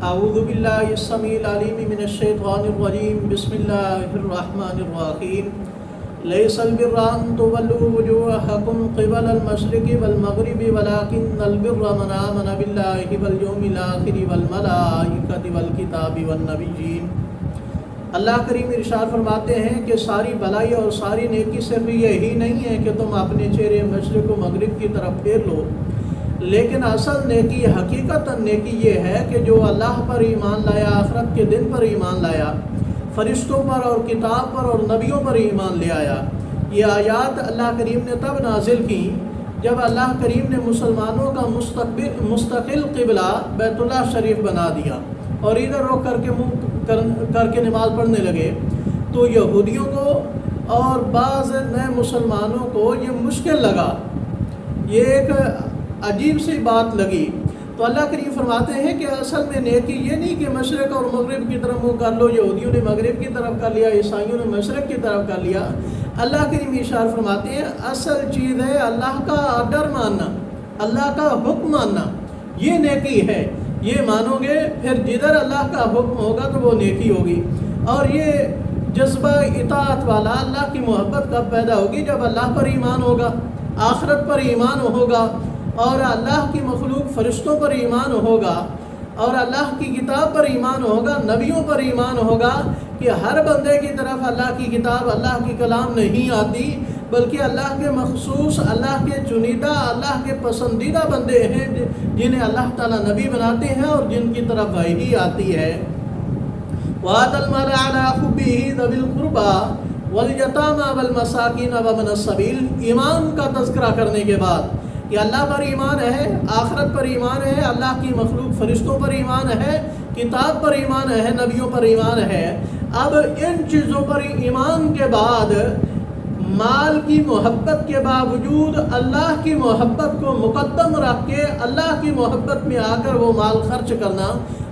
اعوذ باللہ السمیع العلیم من الشیطان الرجیم بسم اللہ الرحمن الرحیم لیس البر ان تولوا وجوہکم قبل المشرق والمغرب ولکن البر من آمن باللہ والیوم الآخر والملائکۃ والکتاب والنبیین۔ اللہ کریم ارشاد فرماتے ہیں کہ ساری بھلائی اور ساری نیکی صرف یہی نہیں ہے کہ تم اپنے چہرے مشرق و مغرب کی طرف پھیر لو، لیکن اصل نیکی حقیقت نیکی یہ ہے کہ جو اللہ پر ایمان لایا، آخرت کے دن پر ایمان لایا، فرشتوں پر اور کتاب پر اور نبیوں پر ایمان لے آیا۔ یہ آیات اللہ کریم نے تب نازل کی جب اللہ کریم نے مسلمانوں کا مستقل قبلہ بیت اللہ شریف بنا دیا اور ادھر رخ کر کے نماز پڑھنے لگے، تو یہودیوں کو اور بعض نئے مسلمانوں کو یہ مشکل لگا، یہ ایک عجیب سی بات لگی۔ تو اللہ کریم فرماتے ہیں کہ اصل میں نیکی یہ نہیں کہ مشرق اور مغرب کی طرف منہ کر لو، یہودیوں نے مغرب کی طرف کر لیا، عیسائیوں نے مشرق کی طرف کر لیا۔ اللہ کریم ارشاد فرماتے ہیں اصل چیز ہے اللہ کا آرڈر ماننا، اللہ کا حکم ماننا، یہ نیکی ہے۔ یہ مانو گے پھر جدھر اللہ کا حکم ہوگا تو وہ نیکی ہوگی۔ اور یہ جذبہ اطاعت والا اللہ کی محبت کب پیدا ہوگی؟ جب اللہ پر ایمان ہوگا، آخرت پر ایمان ہوگا، اور اللہ کی مخلوق فرشتوں پر ایمان ہوگا، اور اللہ کی کتاب پر ایمان ہوگا، نبیوں پر ایمان ہوگا کہ ہر بندے کی طرف اللہ کی کتاب، اللہ کی کلام نہیں آتی، بلکہ اللہ کے مخصوص، اللہ کے چنیدہ، اللہ کے پسندیدہ بندے ہیں جنہیں اللہ تعالیٰ نبی بناتے ہیں اور جن کی طرف وحی آتی ہے۔ وَآتَى الْمَالَ عَلَىٰ حُبِّهِ ذَوِي الْقُرْبَىٰ وَالْيَتَامَىٰ وَالْمَسَاكِينَ وَابْنَ السَّبِيلِ۔ ایمان کا تذکرہ کرنے کے بعد کہ اللہ پر ایمان ہے، آخرت پر ایمان ہے، اللہ کی مخلوق فرشتوں پر ایمان ہے، کتاب پر ایمان ہے، نبیوں پر ایمان ہے۔ اب ان چیزوں پر ایمان کے بعد مال کی محبت کے باوجود اللہ کی محبت کو مقدم رکھ کے اللہ کی محبت میں آ کر وہ مال خرچ کرنا،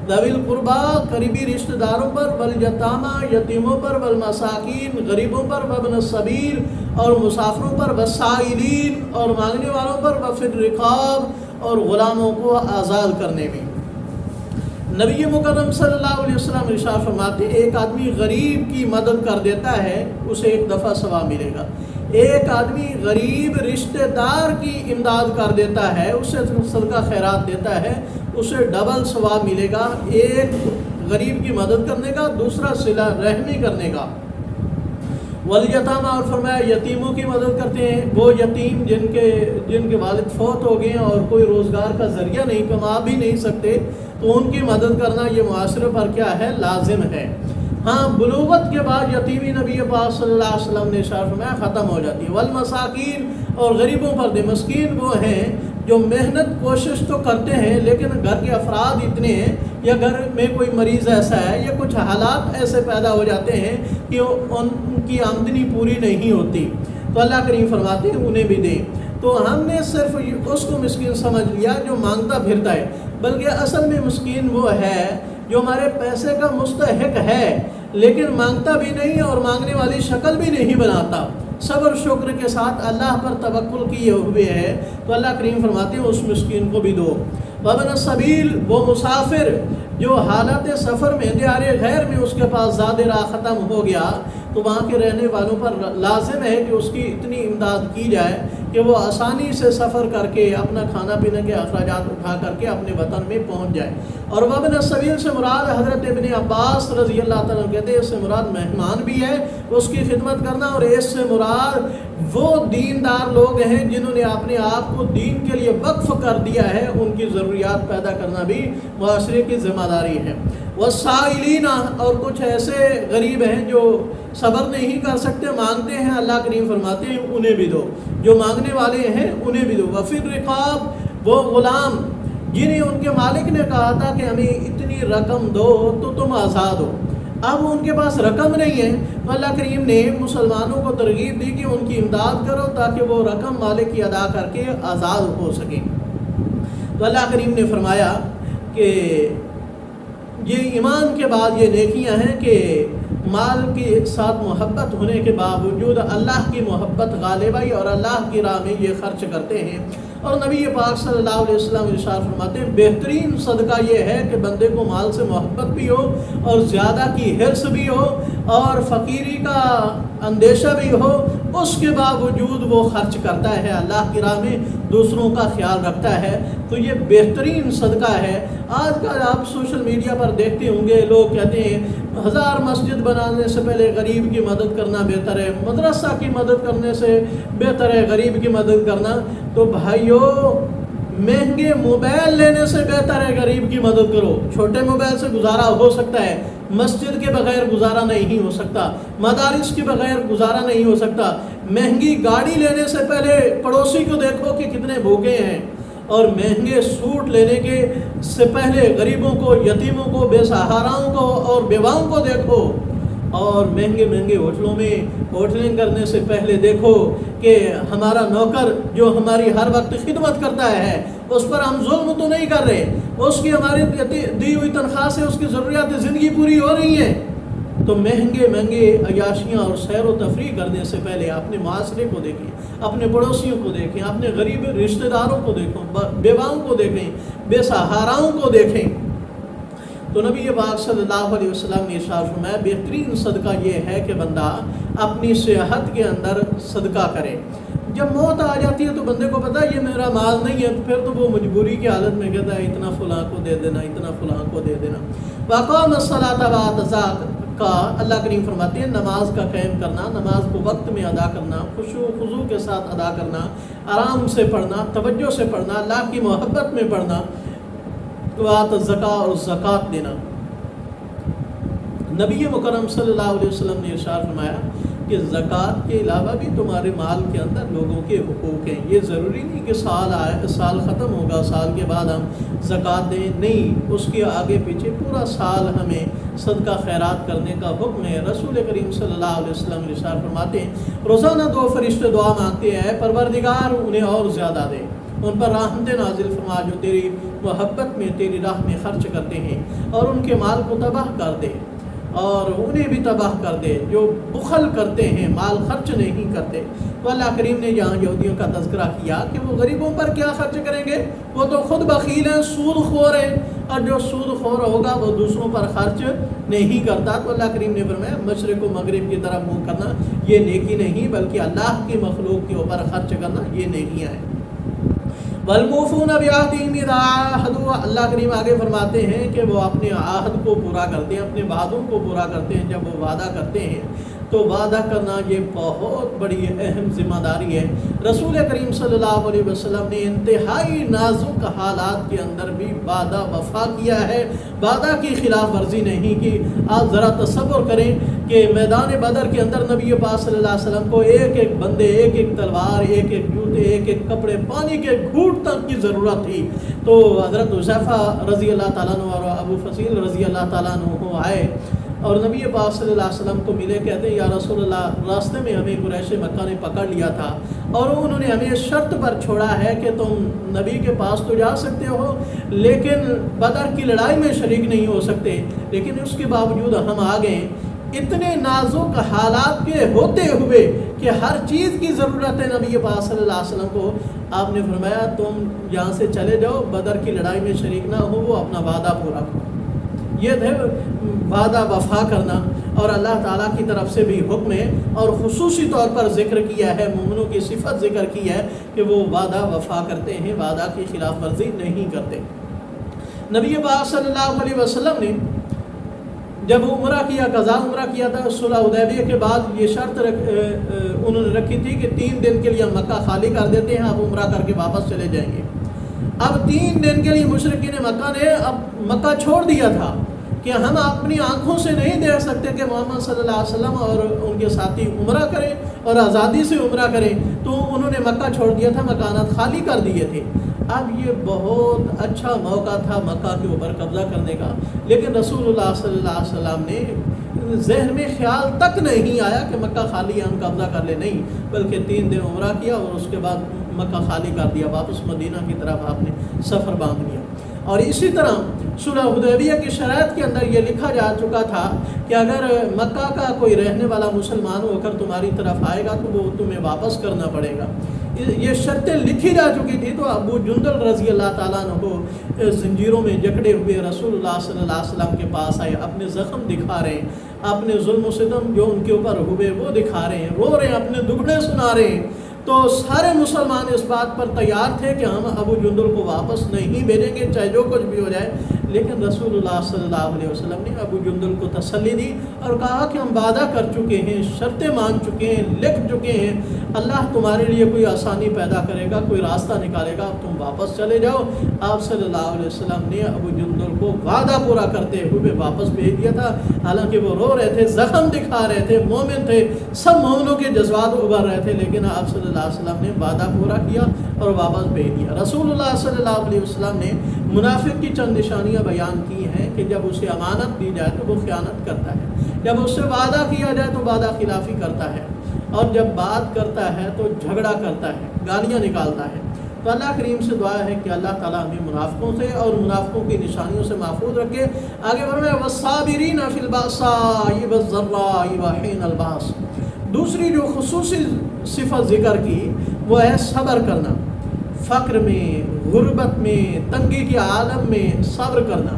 ذوی القربا قریبی رشتہ داروں پر، والیتاما یتیموں پر، والمساکین غریبوں پر، وابن السبیل اور مسافروں پر، والسائلین اور مانگنے والوں پر، وفی الرقاب اور غلاموں کو آزاد کرنے میں۔ نبی مکرم صلی اللہ علیہ وسلم ارشاد فرماتے ہیں ایک آدمی غریب کی مدد کر دیتا ہے اسے ایک دفعہ ثواب ملے گا، ایک آدمی غریب رشتہ دار کی امداد کر دیتا ہے، اسے صدقہ خیرات دیتا ہے، اسے ڈبل ثواب ملے گا، ایک غریب کی مدد کرنے کا، دوسرا صلہ رحمی کرنے کا۔ والیتاما اور فرمایا یتیموں کی مدد کرتے ہیں، وہ یتیم جن کے والد فوت ہو گئے ہیں اور کوئی روزگار کا ذریعہ نہیں، کما بھی نہیں سکتے، تو ان کی مدد کرنا یہ معاشرے پر کیا ہے؟ لازم ہے۔ ہاں، بلوغت کے بعد یتیمی نبی پاک صلی اللہ علیہ وسلم نے ارشاد فرمایا ختم ہو جاتی ہے۔ والمساکین اور غریبوں پر دے، مسکین وہ ہیں جو محنت کوشش تو کرتے ہیں لیکن گھر کے افراد اتنے ہیں یا گھر میں کوئی مریض ایسا ہے یا کچھ حالات ایسے پیدا ہو جاتے ہیں کہ ان کی آمدنی پوری نہیں ہوتی، تو اللہ کریم فرماتے ہیں انہیں بھی دیں۔ تو ہم نے صرف اس کو مسکین سمجھ لیا جو مانگتا پھرتا ہے، بلکہ اصل میں مسکین وہ ہے جو ہمارے پیسے کا مستحق ہے لیکن مانگتا بھی نہیں اور مانگنے والی شکل بھی نہیں بناتا، صبر شکر کے ساتھ اللہ پر توکل کیے ہوئے ہے، تو اللہ کریم فرماتے ہیں اس مسکین کو بھی دو۔ وابن السبیل وہ مسافر جو حالت سفر میں دیار غیر میں اس کے پاس زاد راہ ختم ہو گیا، تو وہاں کے رہنے والوں پر لازم ہے کہ اس کی اتنی امداد کی جائے کہ وہ آسانی سے سفر کر کے اپنا کھانا پینے کے اخراجات اٹھا کر کے اپنے وطن میں پہنچ جائے۔ اور وابن السبیل سے مراد حضرت ابن عباس رضی اللہ تعالیٰ عنہ کہتے ہیں اس سے مراد مہمان بھی ہے، اس کی خدمت کرنا، اور اس سے مراد وہ دیندار لوگ ہیں جنہوں نے اپنے آپ کو دین کے لیے وقف کر دیا ہے، ان کی ضروریات پیدا کرنا بھی معاشرے کی ذمہ داری ہے۔ والسائلین اور کچھ ایسے غریب ہیں جو صبر نہیں کر سکتے، مانگتے ہیں، اللہ کریم فرماتے ہیں انہیں بھی دو، جو مانگنے والے ہیں انہیں بھی دو۔ وفی الرقاب وہ غلام جنہیں ان کے مالک نے کہا تھا کہ ہمیں اتنی رقم دو تو تم آزاد ہو، اب ان کے پاس رقم نہیں ہے، تو اللہ کریم نے مسلمانوں کو ترغیب دی کہ ان کی امداد کرو تاکہ وہ رقم مالک کی ادا کر کے آزاد ہو سکیں۔ تو اللہ کریم نے فرمایا کہ یہ ایمان کے بعد یہ نیکیاں ہیں کہ مال کے ساتھ محبت ہونے کے باوجود اللہ کی محبت غالب آئی اور اللہ کی راہ میں یہ خرچ کرتے ہیں۔ اور نبی پاک صلی اللہ علیہ وسلم ارشاد فرماتے ہیں بہترین صدقہ یہ ہے کہ بندے کو مال سے محبت بھی ہو اور زیادہ کی حرص بھی ہو اور فقیری کا اندیشہ بھی ہو، اس کے باوجود وہ خرچ کرتا ہے، اللہ کی راہ میں دوسروں کا خیال رکھتا ہے، تو یہ بہترین صدقہ ہے۔ آج کل آپ سوشل میڈیا پر دیکھتے ہوں گے لوگ کہتے ہیں 1000 مسجد بنانے سے پہلے غریب کی مدد کرنا بہتر ہے، مدرسہ کی مدد کرنے سے بہتر ہے غریب کی مدد کرنا۔ تو بھائیو، مہنگے موبائل لینے سے بہتر ہے غریب کی مدد کرو۔ چھوٹے موبائل سے گزارا ہو سکتا ہے، مسجد کے بغیر گزارا نہیں ہو سکتا، مدارس کے بغیر گزارا نہیں ہو سکتا۔ مہنگی گاڑی لینے سے پہلے پڑوسی کو دیکھو کہ کتنے بھوکے ہیں، اور مہنگے سوٹ لینے کے سے پہلے غریبوں کو، یتیموں کو، بے سہاراؤں کو اور بیواؤں کو دیکھو، اور مہنگے مہنگے ہوٹلوں میں ہوٹلنگ کرنے سے پہلے دیکھو کہ ہمارا نوکر جو ہماری ہر وقت خدمت کرتا ہے اس پر ہم ظلم تو نہیں کر رہے، اس کی ہماری دی ہوئی تنخواہ سے اس کی ضروریات زندگی پوری ہو رہی ہیں۔ تو مہنگے مہنگے عیاشیاں اور سیر و تفریح کرنے سے پہلے اپنے معاشرے کو دیکھیں، اپنے پڑوسیوں کو دیکھیں، اپنے غریب رشتہ داروں کو دیکھیں، بیواؤں کو دیکھیں، بے سہاراؤں کو دیکھیں۔ تو نبی پاک صلی اللہ علیہ وسلم نے ارشاد فرمایا بہترین صدقہ یہ ہے کہ بندہ اپنی صحت کے اندر صدقہ کرے۔ جب موت آ جاتی ہے تو بندے کو پتا ہے یہ میرا مال نہیں ہے، پھر تو وہ مجبوری کی حالت میں کہتا ہے اتنا فلاں کو دے دینا، اتنا فلاں کو دے دینا۔ وَأَقَامَ الصَّلَاةَ وَآتَى الزَّكَاةَ کا اللہ کریم فرماتے ہیں نماز کا قائم کرنا، نماز کو وقت میں ادا کرنا، خشوع و خضوع کے ساتھ ادا کرنا، آرام سے پڑھنا، توجہ سے پڑھنا، اللہ کی محبت میں پڑھنا، وَآتَى الزَّكَاةَ اور زکوٰۃ دینا۔ نبی مکرم صلی اللہ علیہ وسلم نے ارشاد فرمایا کہ زکوٰۃ کے علاوہ بھی تمہارے مال کے اندر لوگوں کے حقوق ہیں۔ یہ ضروری نہیں کہ سال آئے، سال ختم ہوگا، سال کے بعد ہم زکوٰۃ دیں، نہیں، اس کے آگے پیچھے پورا سال ہمیں صدقہ خیرات کرنے کا حکم ہے۔ رسول کریم صلی اللہ علیہ وسلم ارشاد فرماتے ہیں روزانہ 2 فرشتے دعا مانگتے ہیں پروردگار انہیں اور زیادہ دے، ان پر رحمت نازل فرما جو تیری محبت میں، تیری راہ میں خرچ کرتے ہیں، اور ان کے مال کو تباہ کر دے، اور انہیں بھی تباہ کر دے جو بخل کرتے ہیں، مال خرچ نہیں کرتے۔ تو اللہ کریم نے یہاں یہودیوں کا تذکرہ کیا کہ وہ غریبوں پر کیا خرچ کریں گے، وہ تو خود بخیل ہیں، سود خور ہیں، اور جو سود خور ہوگا وہ دوسروں پر خرچ نہیں کرتا۔ تو اللہ کریم نے فرمایا مشرق و مغرب کی طرف منہ کرنا یہ نیکی نہیں، بلکہ اللہ کی مخلوق کے اوپر خرچ کرنا یہ نیکیاں ہیں۔ وَالْمُوفُونَ بِعَهْدِهِمْ إِذَا عَاهَدُوا، اللہ کریم آگے فرماتے ہیں کہ وہ اپنے عہد کو پورا کرتے ہیں، اپنے وعدوں کو پورا کرتے ہیں۔ جب وہ وعدہ کرتے ہیں تو وعدہ کرنا یہ بہت بڑی اہم ذمہ داری ہے۔ رسول کریم صلی اللہ علیہ وسلم نے انتہائی نازک حالات کے اندر بھی وعدہ وفا کیا ہے، وعدہ کی خلاف ورزی نہیں کی۔ آپ ذرا تصور کریں کہ میدان بدر کے اندر نبی پاک صلی اللہ علیہ وسلم کو ایک ایک بندے، ایک ایک تلوار، ایک ایک جوتے، ایک ایک کپڑے، پانی کے گھونٹ تک کی ضرورت تھی۔ تو حضرت حذیفہ رضی اللہ تعالیٰ عنہ اور ابو فصیل رضی اللہ تعالیٰ عنہ آئے اور نبی پاک صلی اللہ علیہ وسلم کو ملے، کہتے ہیں یا رسول اللہ راستے میں ہمیں قریش مکہ نے پکڑ لیا تھا اور انہوں نے ہمیں شرط پر چھوڑا ہے کہ تم نبی کے پاس تو جا سکتے ہو لیکن بدر کی لڑائی میں شریک نہیں ہو سکتے، لیکن اس کے باوجود ہم آ گئے۔ اتنے نازک حالات کے ہوتے ہوئے کہ ہر چیز کی ضرورت ہے نبی پاک صلی اللہ علیہ وسلم کو، آپ نے فرمایا تم یہاں سے چلے جاؤ، بدر کی لڑائی میں شریک نہ ہو، وہ اپنا وعدہ پورا کرو۔ یہ تھے وعدہ وفا کرنا، اور اللہ تعالیٰ کی طرف سے بھی حکم ہے، اور خصوصی طور پر ذکر کیا ہے، مومنوں کی صفت ذکر کی ہے کہ وہ وعدہ وفا کرتے ہیں، وعدہ کی خلاف ورزی نہیں کرتے۔ نبی پاک صلی اللہ علیہ وسلم نے جب عمرہ کیا، قضا عمرہ کیا تھا، صلح حدیبیہ کے بعد یہ شرط انہوں نے رکھی تھی کہ 3 دن کے لیے ہم مکہ خالی کر دیتے ہیں، آپ عمرہ کر کے واپس چلے جائیں گے۔ اب 3 دن کے لیے مشرکین مکہ نے اب مکہ چھوڑ دیا تھا کہ ہم اپنی آنکھوں سے نہیں دیکھ سکتے کہ محمد صلی اللہ علیہ وسلم اور ان کے ساتھی عمرہ کریں اور آزادی سے عمرہ کریں، تو انہوں نے مکہ چھوڑ دیا تھا، مکانات خالی کر دیے تھے۔ اب یہ بہت اچھا موقع تھا مکہ کے اوپر قبضہ کرنے کا، لیکن رسول اللہ صلی اللہ علیہ وسلم نے ذہن میں خیال تک نہیں آیا کہ مکہ خالی ہم قبضہ کر لیں، نہیں، بلکہ 3 دن عمرہ کیا اور اس کے بعد مکہ خالی کر دیا، واپس مدینہ کی طرف آپ نے سفر باندھ لیا۔ اور اسی طرح صلح حدیبیہ کی شرائط کے اندر یہ لکھا جا چکا تھا کہ اگر مکہ کا کوئی رہنے والا مسلمان ہو کر تمہاری طرف آئے گا تو وہ تمہیں واپس کرنا پڑے گا۔ یہ شرطیں لکھی جا چکی تھی، تو ابو جندل رضی اللہ تعالیٰ عنہ زنجیروں میں جکڑے ہوئے رسول اللہ صلی اللہ علیہ وسلم کے پاس آئے، اپنے زخم دکھا رہے ہیں، اپنے ظلم و ستم جو ان کے اوپر ہوئے وہ دکھا رہے ہیں، رو رہے ہیں، اپنے دکھڑے سنا رہے ہیں۔ تو سارے مسلمان اس بات پر تیار تھے کہ ہم ابو جندل کو واپس نہیں بھیجیں گے چاہے جو کچھ بھی ہو جائے، لیکن رسول اللہ صلی اللہ علیہ وسلم نے ابو جندل کو تسلی دی اور کہا کہ ہم وعدہ کر چکے ہیں، شرطیں مان چکے ہیں، لکھ چکے ہیں، اللہ تمہارے لیے کوئی آسانی پیدا کرے گا، کوئی راستہ نکالے گا، اب تم واپس چلے جاؤ۔ آپ صلی اللہ علیہ وسلم نے ابو جندل کو وعدہ پورا کرتے ہوئے واپس بھیج دیا تھا، حالانکہ وہ رو رہے تھے، زخم دکھا رہے تھے، مومن تھے، سب مومنوں کے جذبات ابھر رہے تھے، لیکن آپ صلی اللہ علیہ وسلم نے وعدہ پورا کیا اور واپس بھیج دیا۔ رسول اللہ صلی اللہ علیہ وسلم نے منافق کی چند نشانیاں بیان کی ہیں کہ جب اسے امانت دی جائے تو وہ خیانت کرتا ہے، جب اس سے وعدہ کیا جائے تو وعدہ خلافی کرتا ہے، اور جب بات کرتا ہے تو جھگڑا کرتا ہے، گالیاں نکالتا ہے۔ تو اللہ کریم سے دعا ہے کہ اللہ تعالیٰ ہمیں منافقوں سے اور منافقوں کی نشانیوں سے محفوظ رکھے۔ آگے فرمایا والصابرین فی البأساء والضراء وحین الباس۔ دوسری جو خصوصی صفت ذکر کی وہ ہے صبر کرنا، فقر میں، غربت میں، تنگی کے عالم میں صبر کرنا،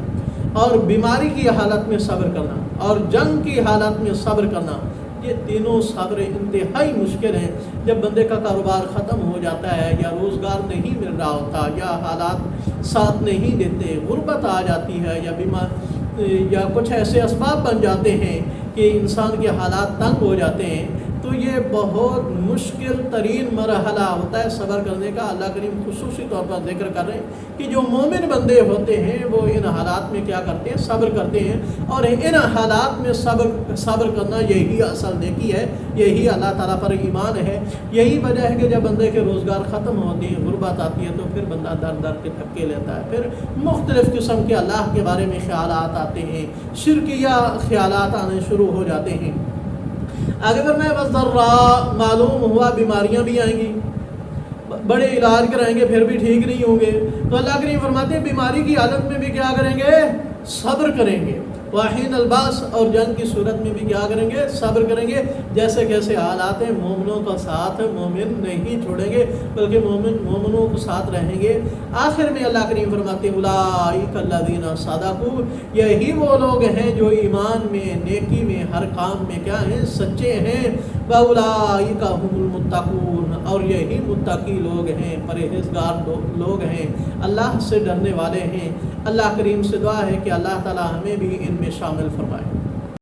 اور بیماری کی حالت میں صبر کرنا، اور جنگ کی حالت میں صبر کرنا۔ یہ تینوں صبر انتہائی مشکل ہیں۔ جب بندے کا کاروبار ختم ہو جاتا ہے، یا روزگار نہیں مل رہا ہوتا، یا حالات ساتھ نہیں دیتے، غربت آ جاتی ہے، یا بیمار یا کچھ ایسے اسباب بن جاتے ہیں کہ انسان کے حالات تنگ ہو جاتے ہیں، تو یہ بہت مشکل ترین مرحلہ ہوتا ہے صبر کرنے کا۔ اللہ کریم خصوصی طور پر ذکر کر رہے ہیں کہ جو مومن بندے ہوتے ہیں وہ ان حالات میں کیا کرتے ہیں؟ صبر کرتے ہیں، اور ان حالات میں صبر کرنا یہی اصل نیکی ہے، یہی اللہ تعالیٰ پر ایمان ہے۔ یہی وجہ ہے کہ جب بندے کے روزگار ختم ہوتے ہیں، غربت آتی ہے، تو پھر بندہ در در کے دھکے لیتا ہے، پھر مختلف قسم کے اللہ کے بارے میں خیالات آتے ہیں، شرکیہ خیالات آنے شروع ہو جاتے ہیں۔ آگے فرمایا والضراء، معلوم ہوا بیماریاں بھی آئیں گی، بڑے علاج کرائیں گے پھر بھی ٹھیک نہیں ہوں گے، تو اللہ کریم فرماتے ہیں بیماری کی حالت میں بھی کیا کریں گے؟ صبر کریں گے۔ وحین الباس، اور جنگ کی صورت میں بھی کیا کریں گے؟ صبر کریں گے۔ جیسے کیسے حالات ہیں، مومنوں کا ساتھ مومن نہیں چھوڑیں گے، بلکہ مومنوں کے ساتھ رہیں گے۔ آخر میں اللہ کریم فرماتے ہیں اولئک الذین صدقوا، یہی وہ لوگ ہیں جو ایمان میں، نیکی میں، ہر کام میں کیا ہیں؟ سچے ہیں۔ واولئک هم المتقون، اور یہی متقی لوگ ہیں، پرہیزگار لوگ ہیں، اللہ سے ڈرنے والے ہیں۔ اللہ کریم سے دعا ہے کہ اللہ تعالی ہمیں بھی ان میں شامل فرمائے۔